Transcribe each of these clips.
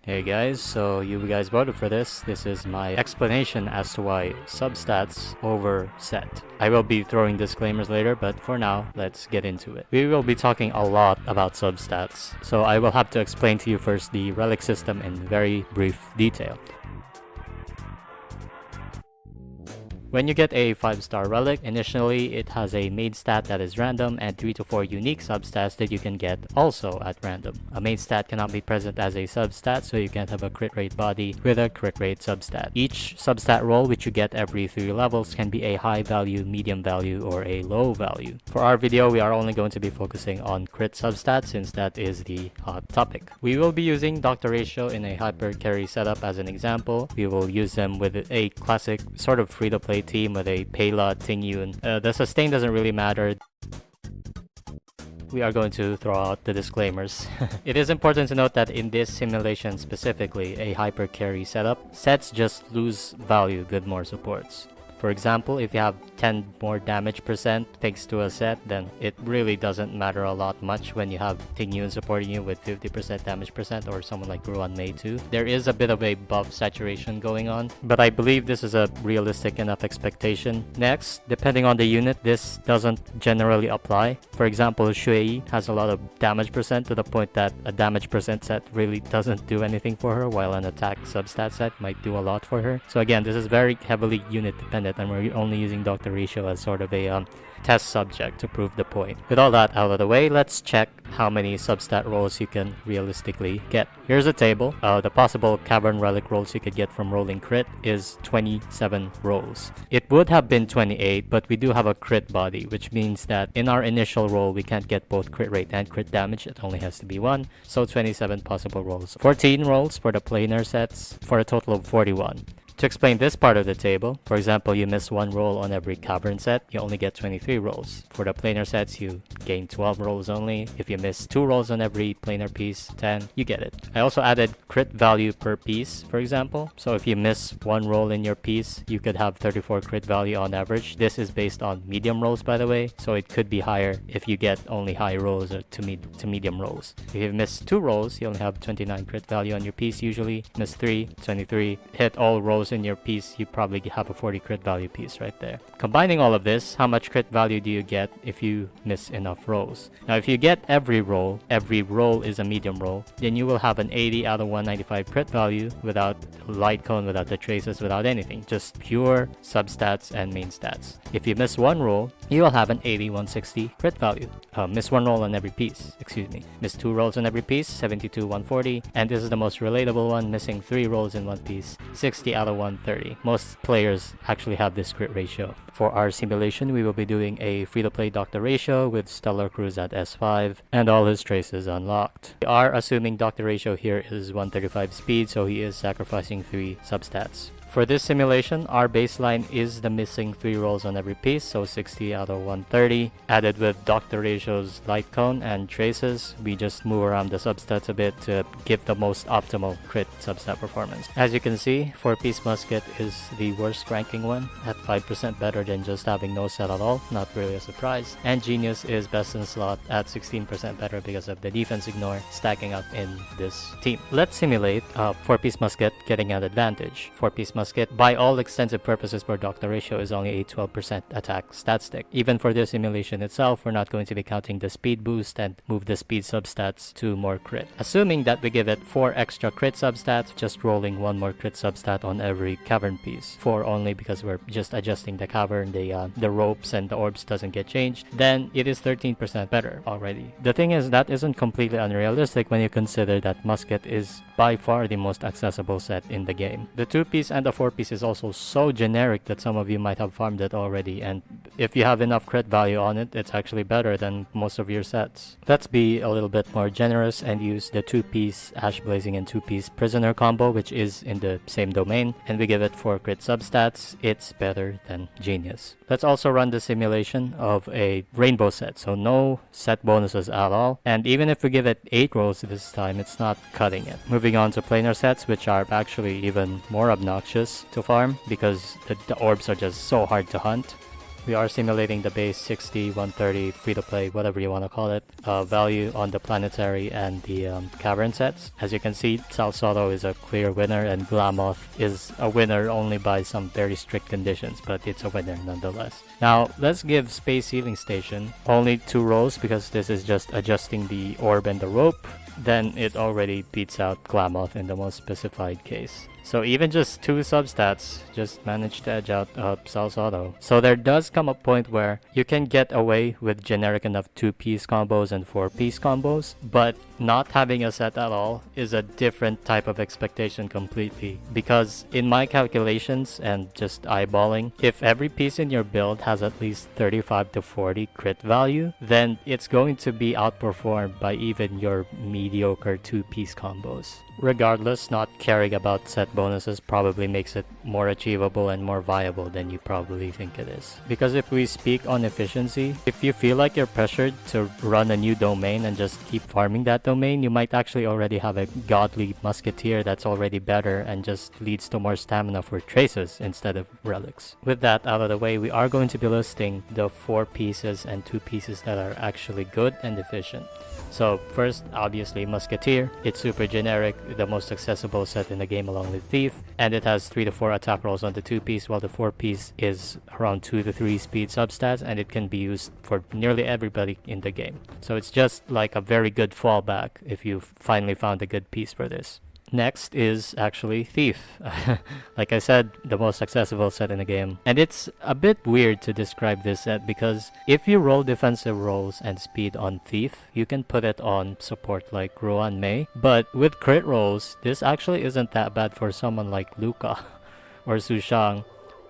Hey guys, so you guys voted for this. This is my explanation as to why substats over set. I will be throwing disclaimers later, but for now, let's get into it. We will be talking a lot about substats, so I will have to explain to you first the Relic system in very brief detail. When you get a 5-star Relic, initially it has a main stat that is random and 3 to 4 unique substats that you can get also at random. A main stat cannot be present as a substat, so you can't have a crit rate body with a crit rate substat. Each substat roll which you get every 3 levels can be a high value, medium value, or a low value. For our video, we are only going to be focusing on crit substats since that is the hot topic. We will be using Doctor Ratio in a hyper carry setup as an example. We will use them with a classic sort of free-to-play team with a Pela, Tingyun. The sustain doesn't really matter. We are going to throw out the disclaimers. It is important to note that in this simulation specifically, a hyper carry setup, sets just lose value with more supports. For example, if you have 10 more damage percent thanks to a set, then it really doesn't matter a lot much when you have Tingyun supporting you with 50% damage percent or someone like Ruan Mei too. There is a bit of a buff saturation going on, but I believe this is a realistic enough expectation. Next, depending on the unit, this doesn't generally apply. For example, Shui has a lot of damage percent to the point that a damage percent set really doesn't do anything for her, while an attack substat set might do a lot for her. So again, this is very heavily unit dependent, and we're only using Doctor Ratio as sort of a test subject to prove the point. With all that out of the way, let's check how many substat rolls you can realistically get. Here's a table. The possible Cavern Relic rolls you could get from rolling crit is 27 rolls. It would have been 28, but we do have a crit body, which means that in our initial roll, we can't get both crit rate and crit damage. It only has to be one, so 27 possible rolls. 14 rolls for the planar sets for a total of 41. To explain this part of the table, for example, you miss 1 roll on every Cavern set, you only get 23 rolls. For the planar sets, you gain 12 rolls only. If you miss 2 rolls on every planar piece, 10, you get it. I also added crit value per piece, for example. So if you miss 1 roll in your piece, you could have 34 crit value on average. This is based on medium rolls, by the way, so it could be higher if you get only high rolls or to medium rolls. If you miss 2 rolls, you only have 29 crit value on your piece usually. Miss 3, 23. Hit all rolls in your piece, you probably have a 40 crit value piece right there. Combining all of this, how much crit value do you get if you miss enough rolls? Now, if you get every roll is a medium roll, then you will have an 80 out of 195 crit value without light cone, without the traces, without anything. Just pure substats and main stats. If you miss 1 roll, you will have an 80, 160 crit value. Miss 1 roll on every piece, Miss 2 rolls on every piece, 72, 140. And this is the most relatable one, missing 3 rolls in one piece, 60 out of 130. Most players actually have this crit ratio. For our simulation, we will be doing a free-to-play Doctor Ratio with Stellar Cruise at S5 and all his traces unlocked. We are assuming Doctor Ratio here is 135 speed, so he is sacrificing 3 substats. For this simulation, our baseline is the missing 3 rolls on every piece, so 60 out of 130. Added with Doctor Ratio's light cone and traces, we just move around the substats a bit to give the most optimal crit substat performance. As you can see, 4-piece musket is the worst ranking one, at 5% better than just having no set at all, not really a surprise. And Genius is best in slot at 16% better because of the defense ignore stacking up in this team. Let's simulate 4-piece musket getting an advantage. 4-piece musket, by all extensive purposes for Doctor Ratio, is only a 12% attack stat stick. Even for this simulation itself, we're not going to be counting the speed boost and move the speed substats to more crit. Assuming that we give it 4 extra crit substats, just rolling 1 more crit substat on every cavern piece. 4 only because we're just adjusting the cavern, the ropes and the orbs doesn't get changed, then it is 13% better already. The thing is, that isn't completely unrealistic when you consider that musket is by far the most accessible set in the game. The 2-piece and the 4-piece is also so generic that some of you might have farmed it already, and if you have enough crit value on it, it's actually better than most of your sets. Let's be a little bit more generous and use the 2-piece Ash Blazing and 2-piece Prisoner combo, which is in the same domain, and we give it 4 crit substats. It's better than Genius. Let's also run the simulation of a rainbow set, so no set bonuses at all, and even if we give it 8 rolls this time, it's not cutting it. Moving on to planar sets, which are actually even more obnoxious to farm because the orbs are just so hard to hunt. we are simulating the base 60, 130, free-to-play, whatever you want to call it, value on the planetary and the cavern sets. As you can see, Salsotto is a clear winner and Glamoth is a winner only by some very strict conditions, but it's a winner nonetheless. Now, let's give Space Healing Station only 2 rolls because this is just adjusting the orb and the rope. Then it already beats out Glamoth in the most specified case. So even just 2 substats just managed to edge out Salsotto. So there does come a point where you can get away with generic enough 2-piece combos and 4-piece combos, but not having a set at all is a different type of expectation completely. Because in my calculations and just eyeballing, if every piece in your build has at least 35 to 40 crit value, then it's going to be outperformed by even your mediocre 2-piece combos. Regardless, not caring about set bonuses probably makes it more achievable and more viable than you probably think it is. Because if we speak on efficiency, if you feel like you're pressured to run a new domain and just keep farming that domain, you might actually already have a godly musketeer that's already better and just leads to more stamina for traces instead of relics. With that out of the way, we are going to be listing the 4 pieces and 2 pieces that are actually good and efficient. So first, obviously Musketeer. It's super generic, the most accessible set in the game along with Thief, and it has 3 to 4 attack rolls on the 2-piece, while the 4-piece is around 2 to 3 speed substats, and it can be used for nearly everybody in the game. So it's just like a very good fallback if you finally found a good piece for this. Next is actually Thief. Like I said, the most accessible set in the game. And it's a bit weird to describe this set because if you roll defensive rolls and speed on Thief, you can put it on support like Ruan Mei. But with crit rolls, this actually isn't that bad for someone like Luca or Su Shang.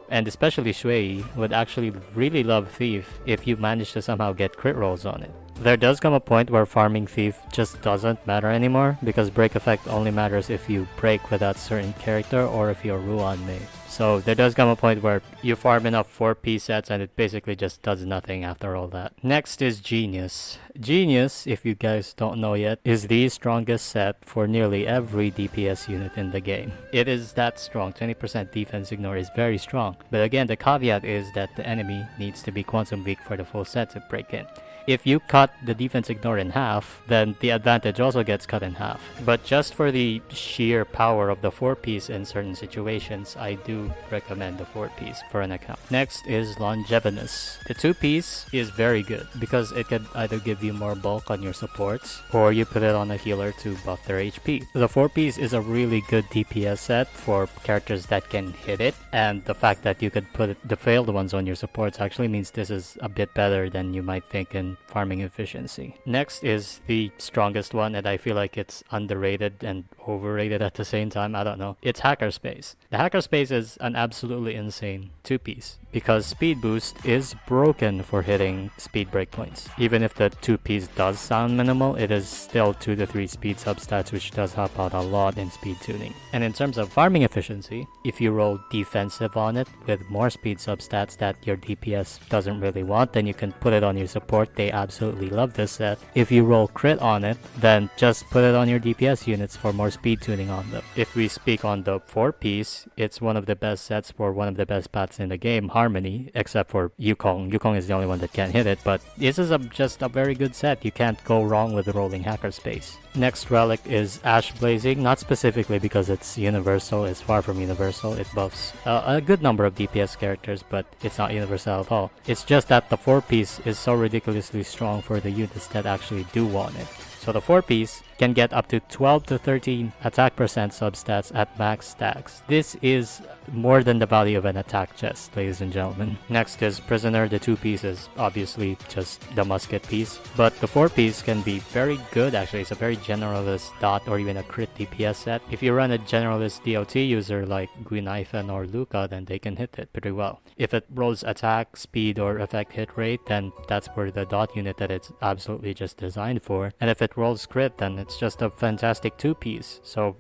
And especially Shui would actually really love Thief if you manage to somehow get crit rolls on it. There does come a point where farming Thief just doesn't matter anymore because break effect only matters if you break with that certain character or if you're Ruan Mei. So there does come a point where you farm enough 4-piece sets and it basically just does nothing after all that. Next is Genius. Genius, if you guys don't know yet, is the strongest set for nearly every DPS unit in the game. It is that strong. 20% defense ignore is very strong. But again, the caveat is that the enemy needs to be quantum weak for the full set to break in. If you cut the defense ignore in half, then the advantage also gets cut in half. But just for the sheer power of the 4-piece in certain situations, I do recommend the 4-piece for an account. Next is Longevinous. The 2-piece is very good because it can either give you more bulk on your supports or you put it on a healer to buff their HP. The 4-piece is a really good DPS set for characters that can hit it, and the fact that you could put the failed ones on your supports actually means this is a bit better than you might think in farming efficiency. Next is the strongest one, and I feel like it's underrated and overrated at the same time. I don't know. It's Hackerspace. The Hackerspace is an absolutely insane 2-piece because speed boost is broken for hitting speed breakpoints. Even if the 2-piece does sound minimal, it is still 2 to 3 speed substats, which does help out a lot in speed tuning. And in terms of farming efficiency, if you roll defensive on it with more speed substats that your DPS doesn't really want, then you can put it on your support. They absolutely love this set. If you roll crit on it, then just put it on your DPS units for more speed tuning on them. If we speak on the 4-piece, it's one of the best sets for one of the best paths in the game, Harmony, except for Yukong. Yukong is the only one that can't hit it, but this is just a very good set. You can't go wrong with rolling Hackerspace. Next relic is Ash Blazing, not specifically because it's universal, it's far from universal. It buffs a good number of DPS characters, but it's not universal at all. It's just that the 4-piece is so ridiculously strong for the units that actually do want it. So the 4-piece can get up to 12 to 13 attack percent substats at max stacks. This is more than the value of an attack chest, ladies and gentlemen. Next is Prisoner. The 2-piece is obviously just the musket piece, but the 4-piece can be very good actually. It's a very generalist dot or even a crit DPS set. If you run a generalist DOT user like Guinaifen or Luca, then they can hit it pretty well. If it rolls attack, speed, or effect hit rate, then that's where the dot unit that it's absolutely just designed for. And if it rolls crit, then it's just a fantastic 2-piece. So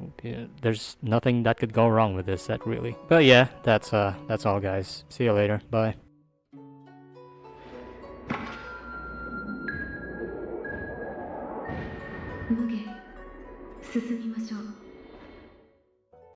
there's nothing that could go wrong with this set really. But yeah, that's all guys. See you later. Bye. 動け進みましょう